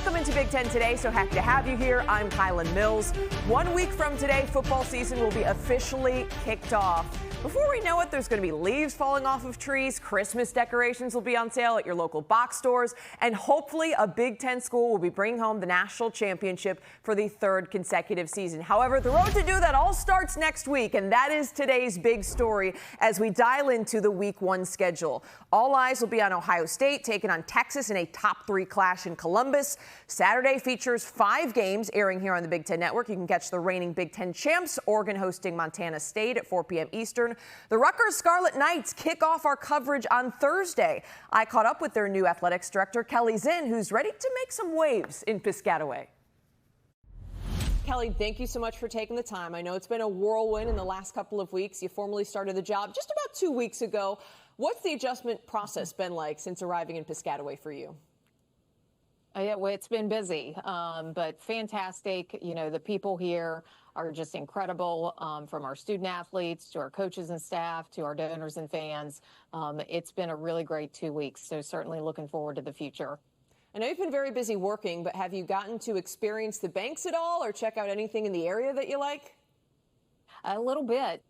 Welcome into Big Ten Today. So happy to have you here. I'm Kylan Mills. 1 week from today, football season will be officially kicked off. Before we know it, there's going to be leaves falling off of trees, Christmas decorations will be on sale at your local box stores, and hopefully a Big Ten school will be bringing home the national championship for the third consecutive season. However, the road to do that all starts next week, and that is today's big story as we dial into the Week 1 schedule. All eyes will be on Ohio State taking on Texas in a top 3 clash in Columbus. Saturday features 5 games airing here on the Big Ten Network. You can catch the reigning Big Ten champs, Oregon hosting Montana State at 4 p.m. Eastern. The Rutgers Scarlet Knights kick off our coverage on Thursday. I caught up with their new athletics director, Keli Zinn, who's ready to make some waves in Piscataway. Keli, thank you so much for taking the time. I know it's been a whirlwind in the last couple of weeks. You formally started the job just about 2 weeks ago. What's the adjustment process been like since arriving in Piscataway for you? Yeah, well, it's been busy, but fantastic. You know, the people here are just incredible, from our student athletes to our coaches and staff to our donors and fans. It's been a really great 2 weeks, so certainly looking forward to the future. I know you've been very busy working, but have you gotten to experience the banks at all or check out anything in the area that you like? A little bit.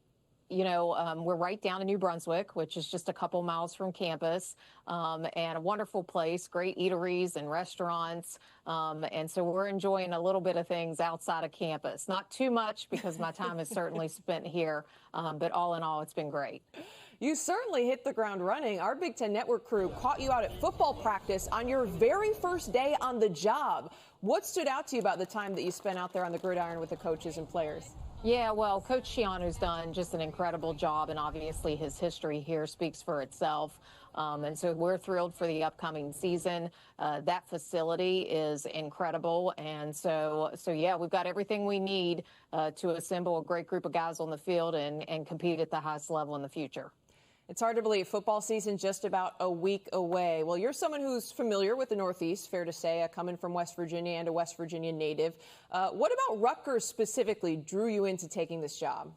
You know, we're right down in New Brunswick, which is just a couple miles from campus, and a wonderful place, great eateries and restaurants. And so we're enjoying a little bit of things outside of campus. Not too much because my time is certainly spent here, but all in all, it's been great. You certainly hit the ground running. Our Big Ten Network crew caught you out at football practice on your very first day on the job. What stood out to you about the time that you spent out there on the gridiron with the coaches and players? Yeah, well, Coach Shiano's done just an incredible job, and obviously his history here speaks for itself. And so we're thrilled for the upcoming season. That facility is incredible. And so yeah, we've got everything we need to assemble a great group of guys on the field and compete at the highest level in the future. It's hard to believe football season just about a week away. Well, you're someone who's familiar with the Northeast, fair to say, coming from West Virginia and a West Virginia native. What about Rutgers specifically drew you into taking this job?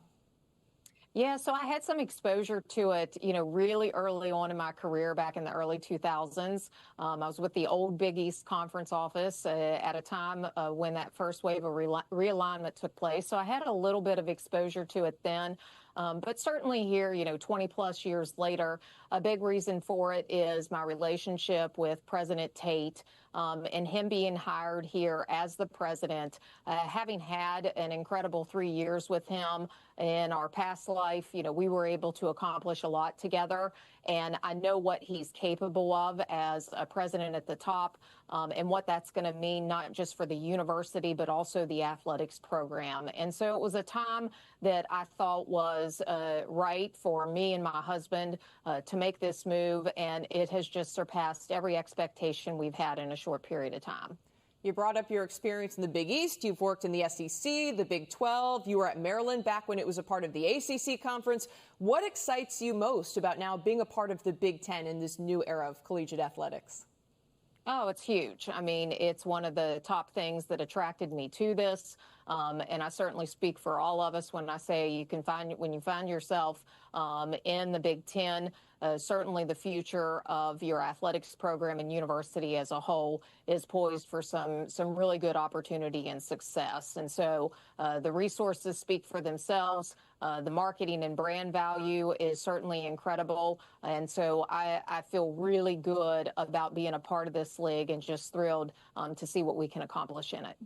Yeah, so I had some exposure to it, you know, really early on in my career back in the early 2000s. I was with the old Big East Conference office at a time when that first wave of realignment took place. So I had a little bit of exposure to it then. But certainly here, you know, 20 plus years later, a big reason for it is my relationship with President Tate and him being hired here as the president. Having had an incredible 3 years with him in our past life, you know, we were able to accomplish a lot together. And I know what he's capable of as a president at the top and what that's going to mean, not just for the university, but also the athletics program. And so it was a time that I thought was right for me and my husband to make this move. And it has just surpassed every expectation we've had in a short period of time. You brought up your experience in the Big East. You've worked in the SEC, the Big 12. You were at Maryland back when it was a part of the ACC conference. What excites you most about now being a part of the Big Ten in this new era of collegiate athletics? Oh, it's huge. I mean, it's one of the top things that attracted me to this. And I certainly speak for all of us when I say when you find yourself in the Big Ten, certainly the future of your athletics program and university as a whole is poised for some really good opportunity and success. And so the resources speak for themselves. The marketing and brand value is certainly incredible. And so I feel really good about being a part of this league and just thrilled to see what we can accomplish in it.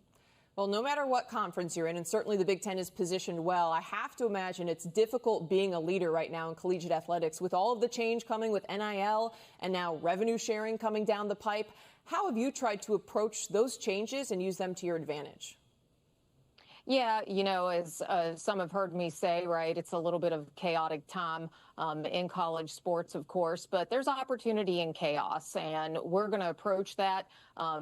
Well, no matter what conference you're in, and certainly the Big Ten is positioned well, I have to imagine it's difficult being a leader right now in collegiate athletics with all of the change coming with NIL and now revenue sharing coming down the pipe. How have you tried to approach those changes and use them to your advantage? Yeah, you know, as some have heard me say, right, it's a little bit of chaotic time in college sports, of course, but there's opportunity in chaos, and we're going to approach that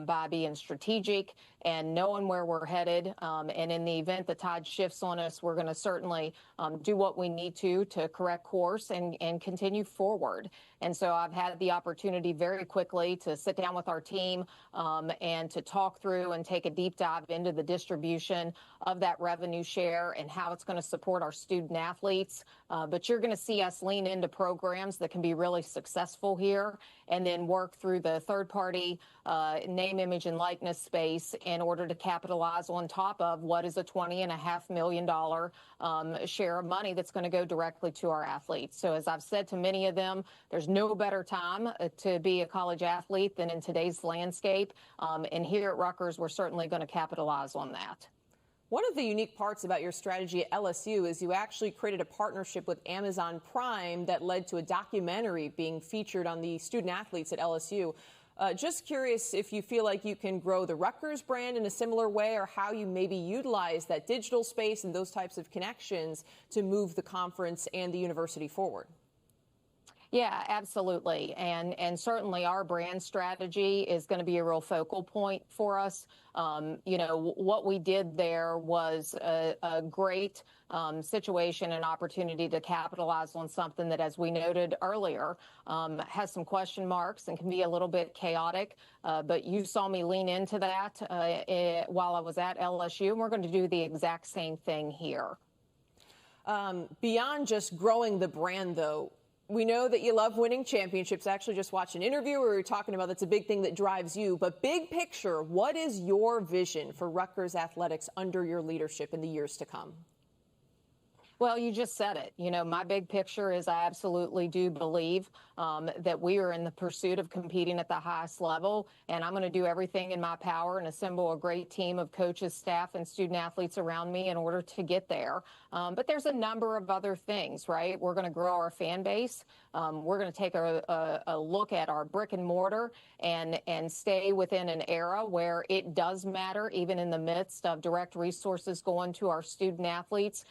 by being strategic and knowing where we're headed. And in the event the tide shifts on us, we're going to certainly do what we need to correct course and continue forward. And so I've had the opportunity very quickly to sit down with our team and to talk through and take a deep dive into the distribution of that revenue share and how it's going to support our student athletes. But you're going to see us lean into programs that can be really successful here and then work through the third-party name, image, and likeness space in order to capitalize on top of what is a $20.5 million share of money that's going to go directly to our athletes. So as I've said to many of them, there's no better time to be a college athlete than in today's landscape. And here at Rutgers, we're certainly going to capitalize on that. One of the unique parts about your strategy at LSU is you actually created a partnership with Amazon Prime that led to a documentary being featured on the student athletes at LSU. Just curious if you feel like you can grow the Rutgers brand in a similar way, or how you maybe utilize that digital space and those types of connections to move the conference and the university forward. Yeah, absolutely. And certainly our brand strategy is going to be a real focal point for us. You know, what we did there was a great situation and opportunity to capitalize on something that, as we noted earlier, has some question marks and can be a little bit chaotic. But you saw me lean into that while I was at LSU, and we're going to do the exact same thing here. Beyond just growing the brand, though, we know that you love winning championships. I actually just watched an interview where we were talking about that's a big thing that drives you. But big picture, what is your vision for Rutgers athletics under your leadership in the years to come? Well, you just said it. You know, my big picture is I absolutely do believe that we are in the pursuit of competing at the highest level, and I'm going to do everything in my power and assemble a great team of coaches, staff, and student athletes around me in order to get there. But there's a number of other things, right? We're going to grow our fan base. We're going to take a look at our brick and mortar and stay within an era where it does matter, even in the midst of direct resources going to our student athletes.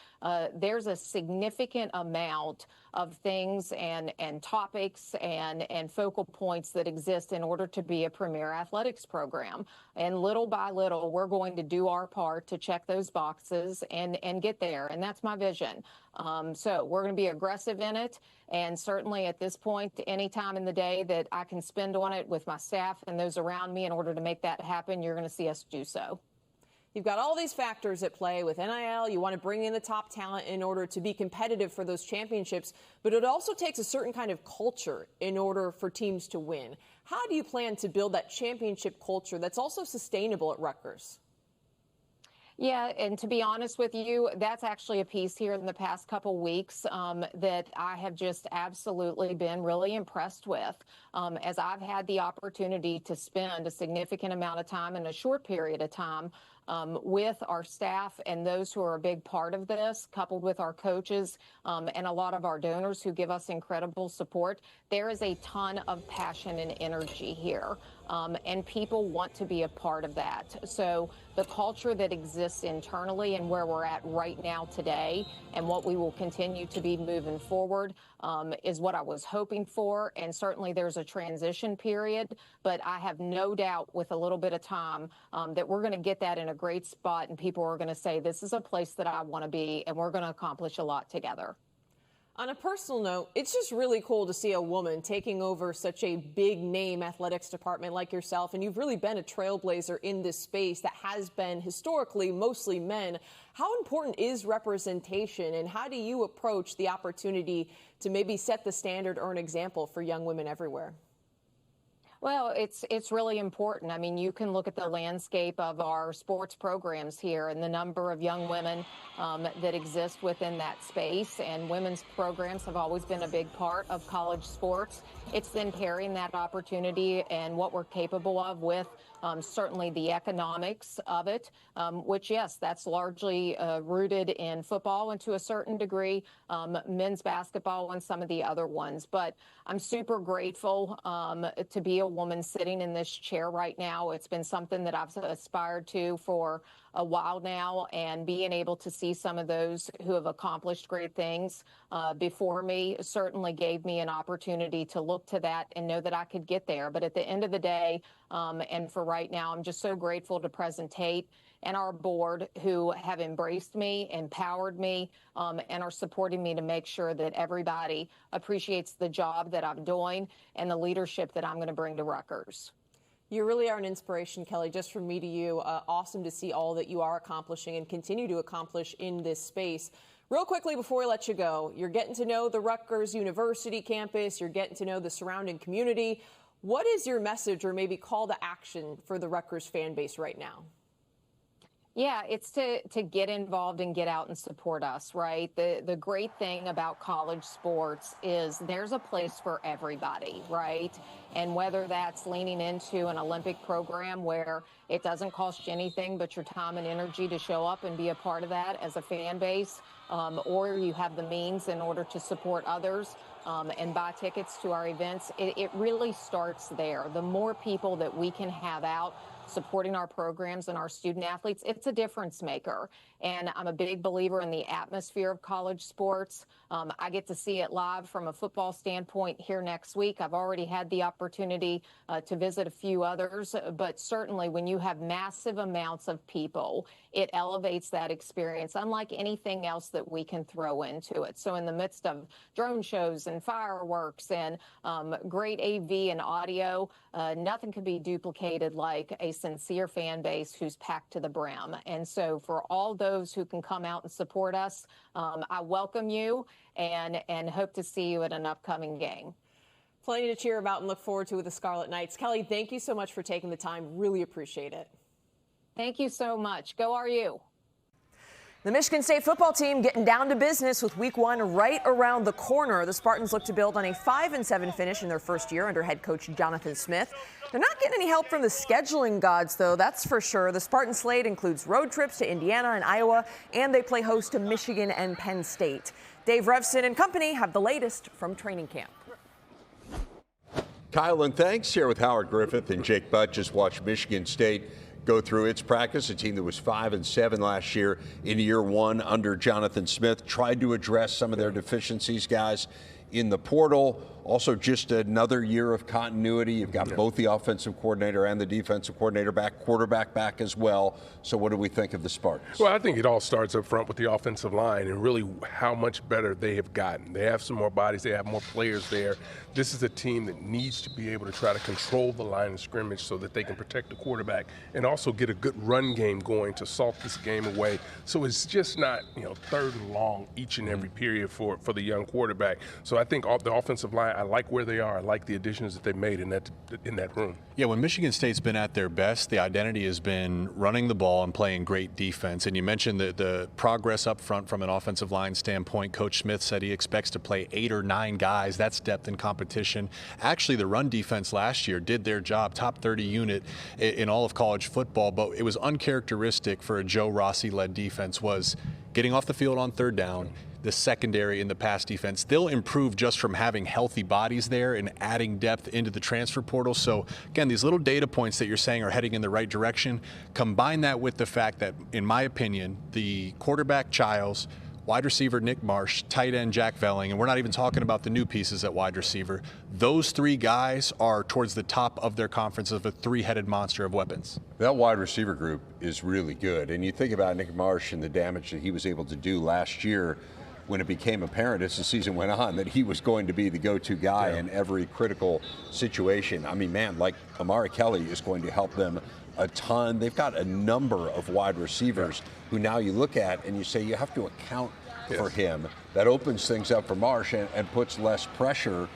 There's a significant amount of things and topics and focal points that exist in order to be a premier athletics program. And little by little, we're going to do our part to check those boxes and get there. And that's my vision. So we're going to be aggressive in it. And certainly at this point, any time in the day that I can spend on it with my staff and those around me in order to make that happen, you're going to see us do so. You've got all these factors at play with NIL. You want to bring in the top talent in order to be competitive for those championships. But it also takes a certain kind of culture in order for teams to win. How do you plan to build that championship culture that's also sustainable at Rutgers? Yeah, and to be honest with you, that's actually a piece here in the past couple weeks that I have just absolutely been really impressed with, as I've had the opportunity to spend a significant amount of time in a short period of time with our staff and those who are a big part of this, coupled with our coaches and a lot of our donors who give us incredible support. There is a ton of passion and energy here, and people want to be a part of that. So the culture that exists internally and where we're at right now today and what we will continue to be moving forward is what I was hoping for. And certainly there's a transition period, but I have no doubt with a little bit of time that we're going to get that in a great spot, and people are going to say, this is a place that I want to be, and we're going to accomplish a lot together. On a personal note, it's just really cool to see a woman taking over such a big name athletics department like yourself. And you've really been a trailblazer in this space that has been historically mostly men. How important is representation, and how do you approach the opportunity to maybe set the standard or an example for young women everywhere? Well, it's really important. I mean, you can look at the landscape of our sports programs here and the number of young women that exist within that space. And women's programs have always been a big part of college sports. It's then pairing that opportunity and what we're capable of with certainly the economics of it, which, yes, that's largely rooted in football and to a certain degree men's basketball and some of the other ones. But I'm super grateful to be a woman sitting in this chair right now. It's been something that I've aspired to for a while now, and being able to see some of those who have accomplished great things before me certainly gave me an opportunity to look to that and know that I could get there. But at the end of the day, and for right now, I'm just so grateful to President Tate and our board who have embraced me, empowered me, and are supporting me to make sure that everybody appreciates the job that I'm doing and the leadership that I'm going to bring to Rutgers. You really are an inspiration, Kelly, just from me to you. Awesome to see all that you are accomplishing and continue to accomplish in this space. Real quickly before we let you go, you're getting to know the Rutgers University campus. You're getting to know the surrounding community. What is your message or maybe call to action for the Rutgers fan base right now? Yeah, it's to get involved and get out and support us, right? The great thing about college sports is there's a place for everybody, right? And whether that's leaning into an Olympic program where it doesn't cost you anything but your time and energy to show up and be a part of that as a fan base, or you have the means in order to support others and buy tickets to our events, it really starts there. The more people that we can have out supporting our programs and our student athletes, it's a difference maker. And I'm a big believer in the atmosphere of college sports. I get to see it live from a football standpoint here next week. I've already had the opportunity to visit a few others, but certainly when you have massive amounts of people, it elevates that experience, unlike anything else that we can throw into it. So in the midst of drone shows and fireworks and great AV and audio, nothing can be duplicated like a sincere fan base who's packed to the brim. And so for all those who can come out and support us, I welcome you and hope to see you at an upcoming game. Plenty to cheer about and look forward to with the Scarlet Knights. Kelly, thank you so much for taking the time. Really appreciate it. Thank you so much. Go RU. The Michigan State football team getting down to business with week one right around the corner. The Spartans look to build on a 5-7 finish in their first year under head coach Jonathan Smith. They're not getting any help from the scheduling gods, though, that's for sure. The Spartan slate includes road trips to Indiana and Iowa, and they play host to Michigan and Penn State. Dave Revson and company have the latest from training camp. Kylan, thanks. Here with Howard Griffith and Jake Butt. Just watched Michigan State go through its practice, a team that was 5-7 last year in year one under Jonathan Smith. Tried to address some of their deficiencies, guys, in the portal. Also, just another year of continuity. You've got both the offensive coordinator and the defensive coordinator back, quarterback back as well. So what do we think of the Spartans? Well, I think it all starts up front with the offensive line and really how much better they have gotten. They have some more bodies. They have more players there. This is a team that needs to be able to try to control the line of scrimmage so that they can protect the quarterback and also get a good run game going to salt this game away. So it's just not, third and long each and every period for the young quarterback. So I think the offensive line, I like where they are. I like the additions that they made in that room. Yeah, when Michigan State's been at their best, the identity has been running the ball and playing great defense. And you mentioned the progress up front from an offensive line standpoint. Coach Smith said he expects to play 8 or 9 guys. That's depth and competition. Actually, the run defense last year did their job, top 30 unit in all of college football. But it was uncharacteristic for a Joe Rossi-led defense was getting off the field on third down. The secondary in the pass defense, they'll improve just from having healthy bodies there and adding depth into the transfer portal. So again, these little data points that you're saying are heading in the right direction. Combine that with the fact that, in my opinion, the quarterback Childs, wide receiver Nick Marsh, tight end Jack Velling, and we're not even talking about the new pieces at wide receiver. Those 3 guys are towards the top of their conference of a 3-headed monster of weapons. That wide receiver group is really good. And you think about Nick Marsh and the damage that he was able to do last year when it became apparent as the season went on that he was going to be the go-to guy in every critical situation. I mean, man, like Amari Kelly is going to help them a ton. They've got a number of wide receivers who now you look at and you say you have to account for him. That opens things up for Marsh and puts less pressure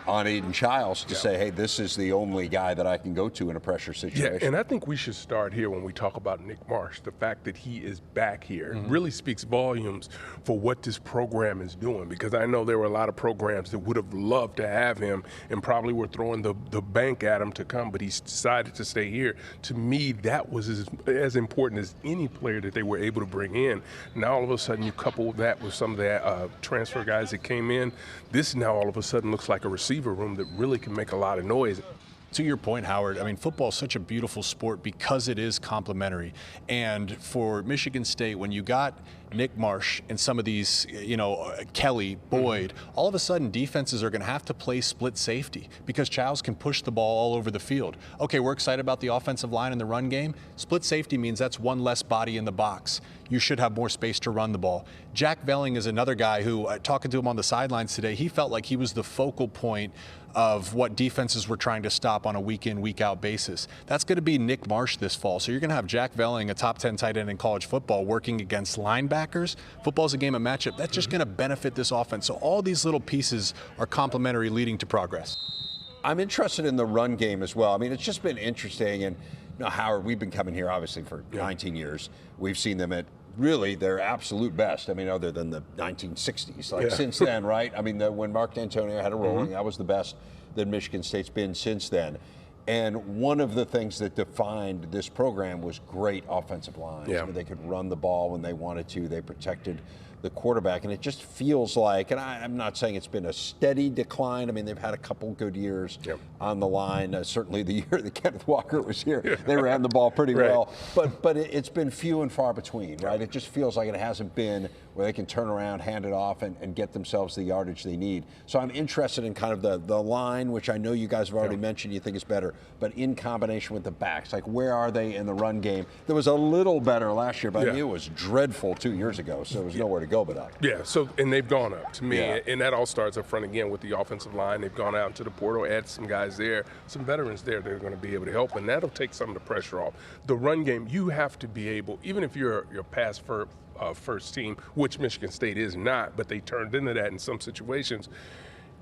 on Aiden Childs to say, hey, this is the only guy that I can go to in a pressure situation. Yeah, and I think we should start here when we talk about Nick Marsh. The fact that he is back here really speaks volumes for what this program is doing, because I know there were a lot of programs that would have loved to have him and probably were throwing the bank at him to come, but he's decided to stay here. To me, that was as important as any player that they were able to bring in. Now all of a sudden you couple that with some of the transfer guys that came in. This now all of a sudden looks like a receiver room that really can make a lot of noise. To your point, Howard, I mean, football is such a beautiful sport because it is complementary. And for Michigan State, when you got Nick Marsh and some of these, Kelly, Boyd, all of a sudden defenses are going to have to play split safety because Childs can push the ball all over the field. Okay, we're excited about the offensive line in the run game. Split safety means that's one less body in the box. You should have more space to run the ball. Jack Velling is another guy who, talking to him on the sidelines today, he felt like he was the focal point of what defenses were trying to stop on a week-in, week-out basis. That's going to be Nick Marsh this fall. So you're going to have Jack Velling, a top 10 tight end in college football, working against linebackers. Football's a game of matchup. That's just going to benefit this offense. So all these little pieces are complementary, leading to progress. I'm interested in the run game as well. I mean, it's just been interesting. And Howard, we've been coming here obviously for 19 years. We've seen them at really their absolute best. I mean, other than the 1960s, since then, right? I mean, when Mark D'Antonio had a rolling, that was the best that Michigan State's been since then. And one of the things that defined this program was great offensive lines. I mean, they could run the ball when they wanted to. They protected the quarterback. And it just feels like, and I'm not saying it's been a steady decline. I mean, they've had a couple good years on the line. Certainly the year that Kenneth Walker was here, they ran the ball pretty well. But it's been few and far between, right? It just feels like it hasn't been where they can turn around, hand it off, and get themselves the yardage they need. So I'm interested in kind of the line, which I know you guys have already mentioned you think is better, but in combination with the backs, like where are they in the run game? There was a little better last year, but it was dreadful 2 years ago, so there was nowhere to go but up. Yeah, so, and they've gone up to me, and that all starts up front again with the offensive line. They've gone out into the portal, add some guys there, some veterans there that are going to be able to help, and that'll take some of the pressure off. The run game, you have to be able, even if you're pass first team, which Michigan State is not, but they turned into that in some situations,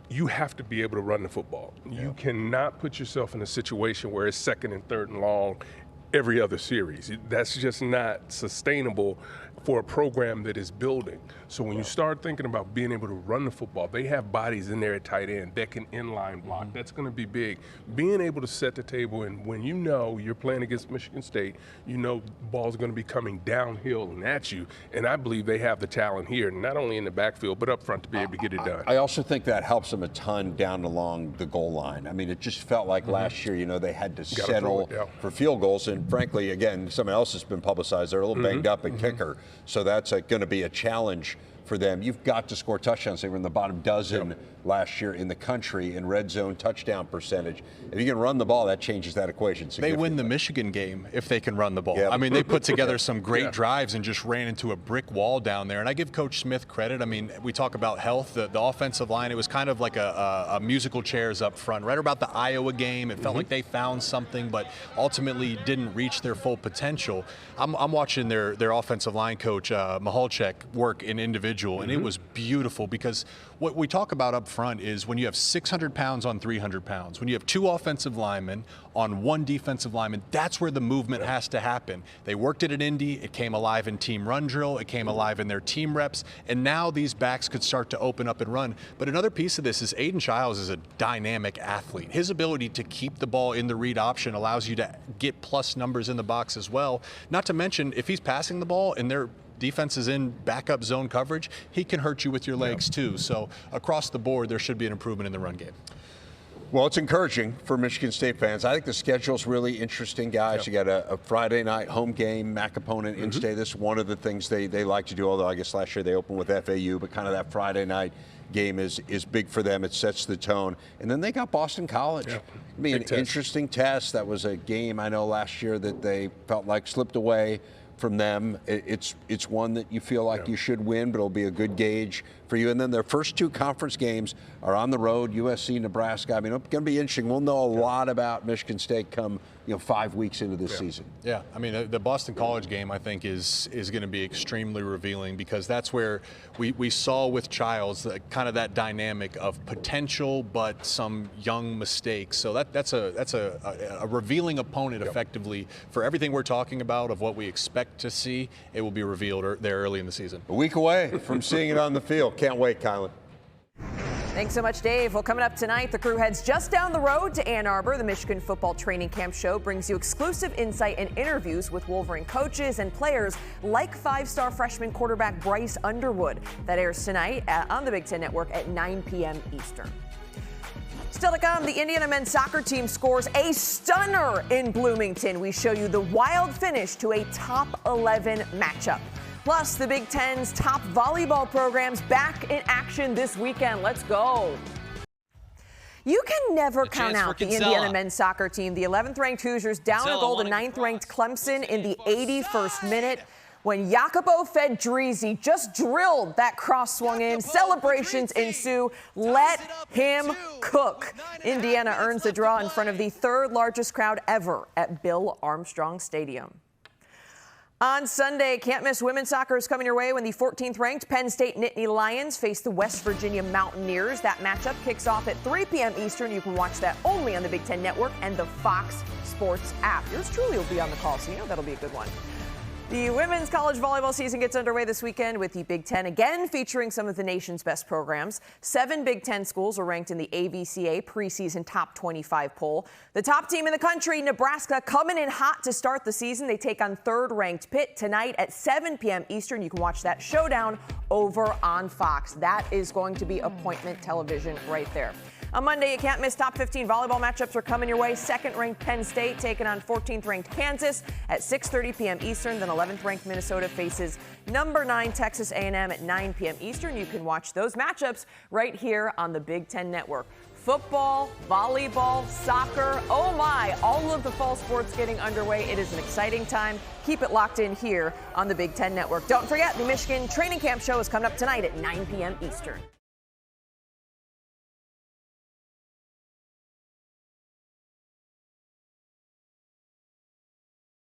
you have to be able to run the football. You cannot put yourself in a situation where it's second and third and long every other series. That's just not sustainable for a program that is building. So when you start thinking about being able to run the football, they have bodies in there at tight end that can inline block. That's going to be big. Being able to set the table, and when you know you're playing against Michigan State, you know the ball's going to be coming downhill and at you, and I believe they have the talent here, not only in the backfield, but up front to be able to get it done. I also think that helps them a ton down along the goal line. I mean, it just felt like last year, they had to settle for field goals, and frankly, again, someone else has been publicized. They're a little banged up at kicker, so that's going to be a challenge for them. You've got to score touchdowns. They were in the bottom dozen last year in the country in red zone touchdown percentage. If you can run the ball, that changes that equation. They win the Michigan game if they can run the ball. I mean, they put together some great drives and just ran into a brick wall down there. And I give Coach Smith credit. I mean, we talk about health. The offensive line, it was kind of like a musical chairs up front. Right about the Iowa game, it felt like they found something, but ultimately didn't reach their full potential. I'm watching their offensive line coach, Mahalchek, work in individual, and it was beautiful because what we talk about up front is when you have 600 pounds on 300 pounds, when you have two offensive linemen on one defensive lineman, that's where the movement has to happen. They worked it at Indy, it came alive in team run drill, it came alive in their team reps, and now these backs could start to open up and run. But another piece of this is Aiden Childs is a dynamic athlete. His ability to keep the ball in the read option allows you to get plus numbers in the box as well. Not to mention, if he's passing the ball and their defense is in backup zone coverage, he can hurt you with your legs too. So across the board, there should be an improvement in the run game. Well, it's encouraging for Michigan State fans. I think the schedule's really interesting, guys. You got a Friday night home game, MAC opponent in state. This is one of the things they like to do, although I guess last year they opened with FAU, but kind of that Friday night game is big for them. It sets the tone. And then they got Boston College. It'll be an interesting test. That was a game I know last year that they felt like slipped away from them. It's one that you feel like you should win, but it'll be a good gauge for you. And then their first two conference games are on the road, USC, Nebraska. I mean, it's going to be interesting. We'll know a lot about Michigan State come 5 weeks into this season. Yeah, I mean, the Boston College game, I think, is going to be extremely revealing because that's where we saw with Childs kind of that dynamic of potential but some young mistakes. So that's a revealing opponent effectively for everything we're talking about of what we expect to see. It will be revealed there early in the season. A week away from seeing it on the field. Can't wait, Kylan. Thanks so much, Dave. Well, coming up tonight, the crew heads just down the road to Ann Arbor. The Michigan Football Training Camp Show brings you exclusive insight and interviews with Wolverine coaches and players like five-star freshman quarterback Bryce Underwood. That airs tonight on the Big Ten Network at 9 p.m. Eastern. Still to come, the Indiana men's soccer team scores a stunner in Bloomington. We show you the wild finish to a top 11 matchup. Plus, the Big Ten's top volleyball programs back in action this weekend. Let's go. You can never count out the Indiana men's soccer team. The 11th-ranked Hoosiers down a goal to 9th-ranked Clemson in the 81st minute when Jacopo Fedrizzi just drilled that cross swung in. Celebrations ensue. Let him cook. Indiana earns the draw in front of the third-largest crowd ever at Bill Armstrong Stadium. On Sunday, can't miss women's soccer is coming your way when the 14th-ranked Penn State Nittany Lions face the West Virginia Mountaineers. That matchup kicks off at 3 p.m. Eastern. You can watch that only on the Big Ten Network and the Fox Sports app. Yours truly will be on the call, so you know that'll be a good one. The women's college volleyball season gets underway this weekend with the Big Ten again featuring some of the nation's best programs. 7 Big Ten schools are ranked in the AVCA preseason top 25 poll. The top team in the country, Nebraska, coming in hot to start the season. They take on third-ranked Pitt tonight at 7 p.m. Eastern. You can watch that showdown over on Fox. That is going to be appointment television right there. On Monday, you can't miss top 15 volleyball matchups are coming your way. 2nd-ranked Penn State taking on 14th-ranked Kansas at 6:30 p.m. Eastern. Then 11th-ranked Minnesota faces number 9 Texas A&M at 9 p.m. Eastern. You can watch those matchups right here on the Big Ten Network. Football, volleyball, soccer, oh my, all of the fall sports getting underway. It is an exciting time. Keep it locked in here on the Big Ten Network. Don't forget, the Michigan Training Camp Show is coming up tonight at 9 p.m. Eastern.